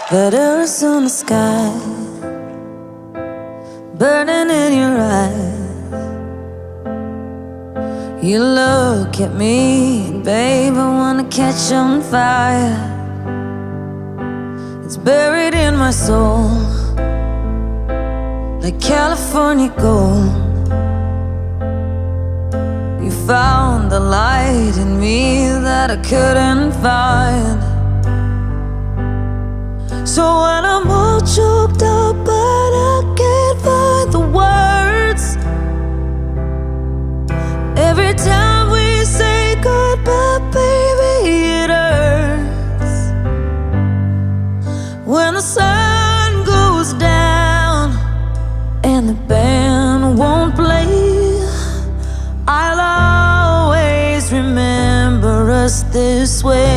Letters on the sky, burning in your eyes. You look at me, and babe, I wanna catch on fire. It's buried in my soul, like California gold. You found the light in me that I couldn't find. So when I'm all choked up but I can't find the words, every time we say goodbye, baby, it hurts. When the sun goes down and the band won't play, I'll always remember us this way.